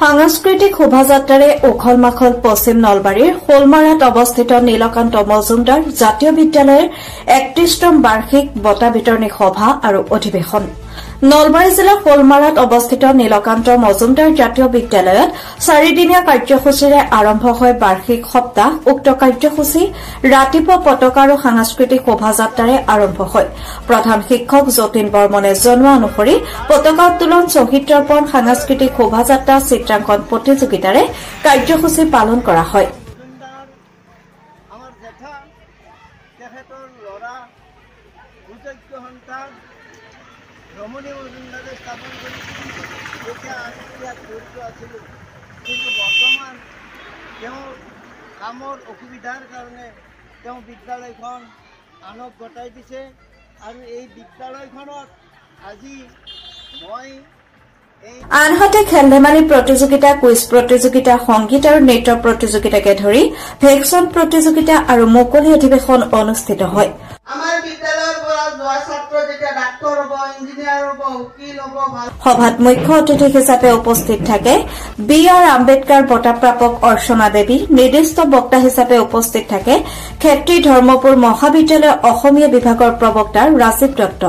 সাংস্কৃতিক শোভাযাত্ৰাৰে উখল মাখল পশ্চিম নলবাৰীৰ শোলমাৰাত অৱস্থিত নীলকান্ত মজুমদাৰ জাতীয় বিদ্যালয়ৰ ৩১তম বাৰ্ষিক বঁটা বিতৰণী সভা আৰু অধিৱেশন নলবাৰী জিলাৰ শোলমাৰাত অৱস্থিত নীলকান্ত মজুমদাৰ জাতীয় বিদ্যালয়ত ৪দিনীয়া কাৰ্যসূচীৰে আৰম্ভ হয় বাৰ্ষিক সপ্তাহ উক্ত কাৰ্যসূচী ৰাতিপুৱা পতাকা আৰু সাংস্কৃতিক শোভাযাত্ৰাৰে আৰম্ভ হয় প্ৰধান শিক্ষক যতীন বৰ্মনে জনোৱা অনুসৰি পতাকা উত্তোলন শ্বহীদ তৰ্পণ সাংস্কৃতিক শোভাযাত্ৰা চিত্ৰাংকন প্ৰতিযোগিতাৰে কাৰ্যসূচী পালন কৰা হয় ৰমণী মজুমদাৰে স্থাপন কৰিছিল যেতিয়া আমি ইয়াত জড়িত আছিলোঁ কিন্তু বৰ্তমান তেওঁৰ কামৰ অসুবিধাৰ কাৰণে তেওঁ বিদ্যালয়খন আনক গতাই দিছে আৰু এই বিদ্যালয়খনত আজি মই আনহাতে খেল ধেমালি প্ৰতিযোগিতা কুইজ প্ৰতিযোগিতা সংগীত আৰু নৃত্য প্ৰতিযোগিতাকে ধৰি ভেকচন প্ৰতিযোগিতা আৰু মুকলি অধিৱেশন অনুষ্ঠিত হয় আমাৰ বিদ্যালয়ৰ পৰা যোৱা ছাত্ৰ যেতিয়া ডাক্তৰ হ'ব ইঞ্জিনিয়াৰ হ'ব উকিল হ'ব সভাত মুখ্য অতিথি হিচাপে উপস্থিত থাকে বি আৰ আম্বেদকাৰ বঁটা প্ৰাপক অৰ্চনা দেৱী নিৰ্দিষ্ট বক্তা হিচাপে উপস্থিত থাকে ক্ষেত্ৰী ধৰ্মপুৰ মহাবিদ্যালয়ৰ অসমীয়া বিভাগৰ প্ৰবক্তা ৰাজীৱ দত্ত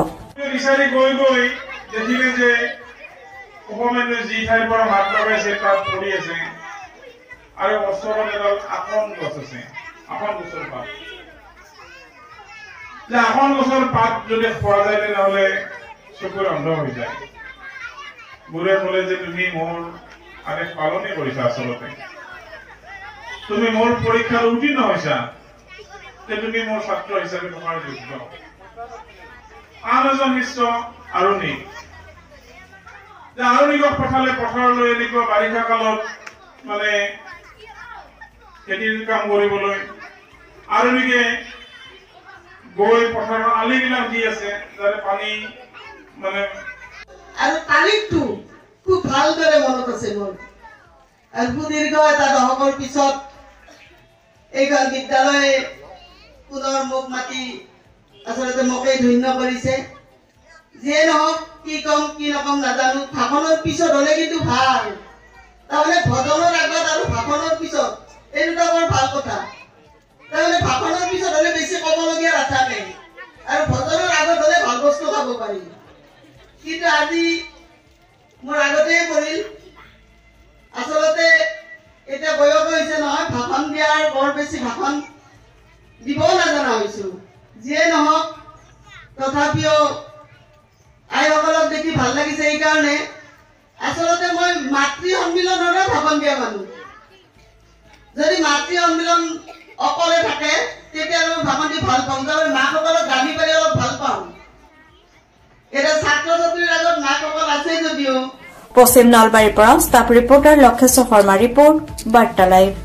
উপমেন্দ্ৰ যি ঠাইৰ পৰা মাত লগাইছে তাত পৰি আছে আৰু ওচৰত এডাল আসন গছ আছে আসন গছৰ পাত যে আসন গছৰ পাত যদি খোৱা যায় তেনেহ'লে চকুৰ অন্ধ হৈ যায় বুঢ়ে ক'লে যে তুমি মোৰ আদেশ পালনে কৰিছা আচলতে তুমি মোৰ পৰীক্ষাত উত্তীৰ্ণ হৈছা যে তুমি মোৰ ছাত্ৰ হিচাপে তোমাৰ যোগ্য আন এজন শিষ্য আৰুণিক আৰুণিকক পঠালে পথাৰলৈ এনেকুৱা বাৰিষা কালত মানে খেতিৰ কাম কৰিবলৈ আৰুণিকে গৈ পথাৰৰ আলিবিলাক দি আছে যাতে পানী মানে আৰু তাৰিখটো খুব ভালদৰে মনত আছে মোৰ আৰু সুদীৰ্ঘ এটা দশকৰ পিছত এইখন বিদ্যালয়ে পুনৰ মোক মাতি আচলতে মোকেই ধন্য কৰিছে যিয়ে নহওক কি কম কি নকম নাজানো ভাষণৰ পিছত হলে কিন্তু ভাল তাৰমানে ভজনৰ আগত আৰু ভাষণৰ পিছত এই দুটা বৰ ভাল কথা তাৰমানে ভাষণৰ পিছত হলে বেছি ক'বলগীয়া নাথাকে আৰু ভজনৰ আগত হলে ভাল বস্তু খাব পাৰি কিন্তু আজি মোৰ আগতেই পৰিল আচলতে এতিয়া বয়স হৈছে নহয় ভাষণ দিয়াৰ বৰ বেছি ভাষণ দিবও নাজানা হৈছো যিয়ে নহওক তথাপিও আইসকলক দেখি ভাল লাগিছে এইকাৰণে আচলতে মই মাতৃ সন্মিলনৰে ভাষণ দিয়া মানুহ যদি মাতৃ সন্মিলন অকলে থাকে তেতিয়া মই ভাষণ দি ভাল পাওঁ তাৰমানে মাকসকলক গালি পাৰি অলপ ভাল পাওঁ এতিয়া ছাত্ৰ ছাত্ৰীৰ আগত মাকসকল আছে যদিও পশ্চিম নলবাৰীৰ পৰা staff reporter Lakheswar Sarma report বাৰ্তা লাইভ।